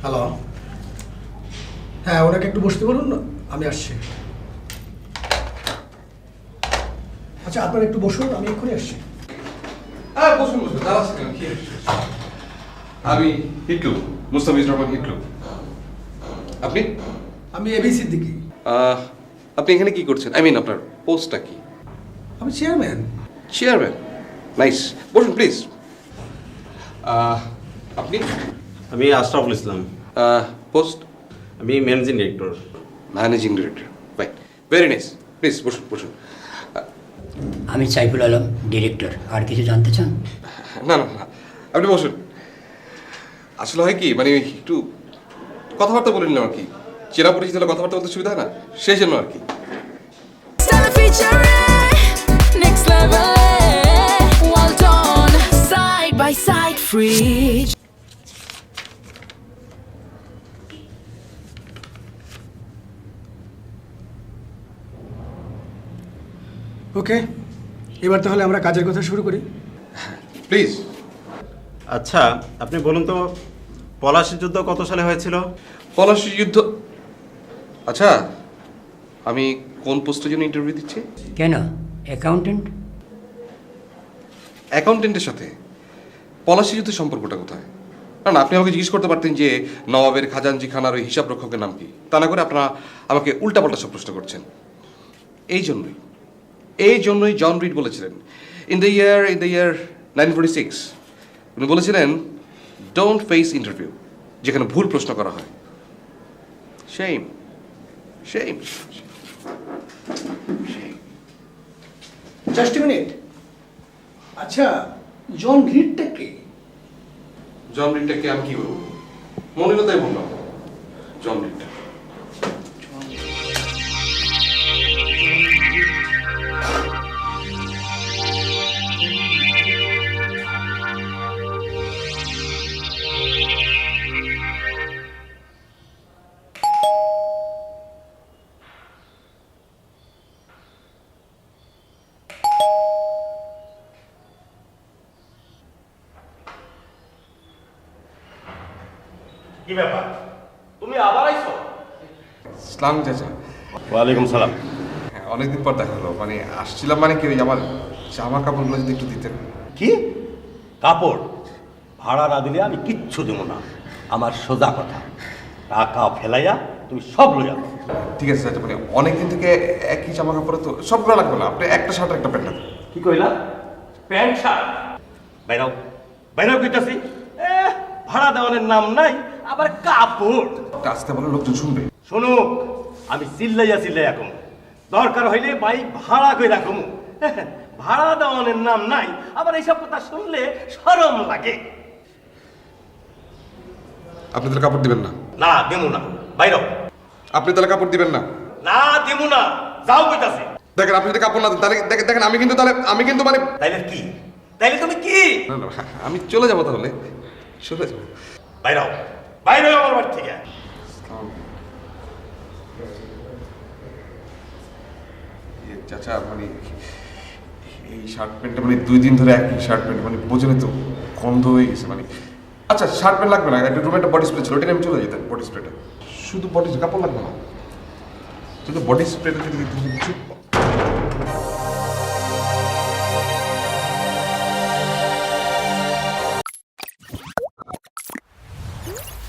Hello, হ্যাঁ ওনাকে একটু বসতে বলুন না, আমি আসছি। আচ্ছা আপনারা একটু বসুন, আমি এক্ষুনি আসছি। হ্যাঁ বসুন বসুন, দাঁড়াচ্ছি কেন? কি আমি হিটলু, মুস্তাফিজুর রহমান হিটলু। আপনি? আমি এবি সিদ্দিকী। আপনি এখানে কি করছেন? আই মিন আপনার পোস্টটা কি? আমি চেয়ারম্যান। চেয়ারম্যান? নাইস, বসুন প্লিজ। আপনি? আমি আশরাফুল ইসলাম। পোস্ট? আমি managing director. Managing director, right, very nice, please বসুন বসুন। আমি সাইফুল আলম, ডিরেক্টর। আর কিছু জানতে চান? না না না, আপনি বসুন। আসলে হয় কি, মানে একটু কথাবার্তা বলে নিলাম আর কি, চেনা পরিচিত হলে কথাবার্তা বলতে সুবিধা হয় না, সেই জন্য আর কি। Next level, well done, side by side, free. ওকে, এবার তাহলে আমরা কাজের কথা শুরু করি। প্লিজ। আচ্ছা, আপনি বলুন তো পলাশী যুদ্ধ কত সালে হয়েছিল? পলাশী যুদ্ধ? আচ্ছা, আমি কোন পোস্টের জন্য ইন্টারভিউ দিচ্ছি? কেন, অ্যাকাউন্টেন্ট? অ্যাকাউন্টেন্টের সাথে পলাশী যুদ্ধের সম্পর্কটা কোথায়? কারণ আপনি আমাকে জিজ্ঞেস করতে পারতেন যে নবাবের খাজানজি খানার ওই হিসাব রক্ষকের নাম কি, তা না করে আপনারা আমাকে উল্টাপাল্টা সব প্রশ্ন করছেন। এই জন্যই জন রিড বলেছিলেন ইন দ্য ইয়ার 1946 উনি বলেছিলেন ডোন্ট ফেস ইন্টারভিউ, যেখানে ভুল প্রশ্ন করা হয়। Shame shame. Just minute. আচ্ছা, জন রিডটা কে? জন রিডটাকে আমি কি বলবো, মনে কথাই বললাম, জন রিডটা। কি ব্যাপার, তুমি আবার আইছো? ইসলাম চাচা। ওয়ালাইকুম সালাম। হ্যাঁ, অনেকদিন পর দেখা হলো, মানে আসছিলাম, মানে কি ওই আমার জামা কাপড়গুলো যদি একটু দিতেন। কি কাপড় ভাড়া না দিলে আমি কিচ্ছু দেব না। আমার সোজা কথা, টাকা ফেলাইয়া তুমি সব লইয়া যাও। ঠিক আছে চাচা, মানে অনেকদিন থেকে একই জামা কাপড়ে তো সবগুলো লাগবে না, আপনি একটা শার্ট একটা প্যান্ট দেন। কি কইলা? Pant shirt? বাইরাও বাইরাও কইতাছি। ভাড়া দেওয়ানের নাম নাই, আবার কাপড়। আস্তে বলে লোকজন শুনবে। শুনুক, আমি চিল্লাইয়া চিল্লাইয়া কমু, দরকার হইলে বাই ভাড়া কইরা কমু। ভাড়া দেওয়ানের নাম নাই, আবার এইসব কথা শুনলে শরম লাগে। আপনি তাহলে কাপড় দিবেন না? না দেমু না, বাইরাও। আপনি তাহলে কাপড় দিবেন না? না দেমু না, যাও কইতাছি। দেখেন, আপনি যদি কাপড় না দেন তাহলে দেখেন আমি কিন্তু মানে তাইলে কি? তাইলে তুমি কি? না না, আমি চলে যাবো, তাহলে চলে যাবো। বাইরাও বাইরাও আমার বাড়ি থেকে। চাচা, মানে এই শার্ট প্যান্টটা মানে 2 দিন ধরে একই শার্ট প্যান্ট, মানে বোঝেনি তো, গন্ধ হয়ে গেছে মানে। আচ্ছা, শার্ট প্যান্ট লাগবে না, একটা রুমে একটা বডি স্প্রে ছিল, ওটা আমি চলে যেতাম। বডি স্প্রেটা শুধু বডি, কাপড় লাগবে না, শুধু বডি স্প্রেটা যদি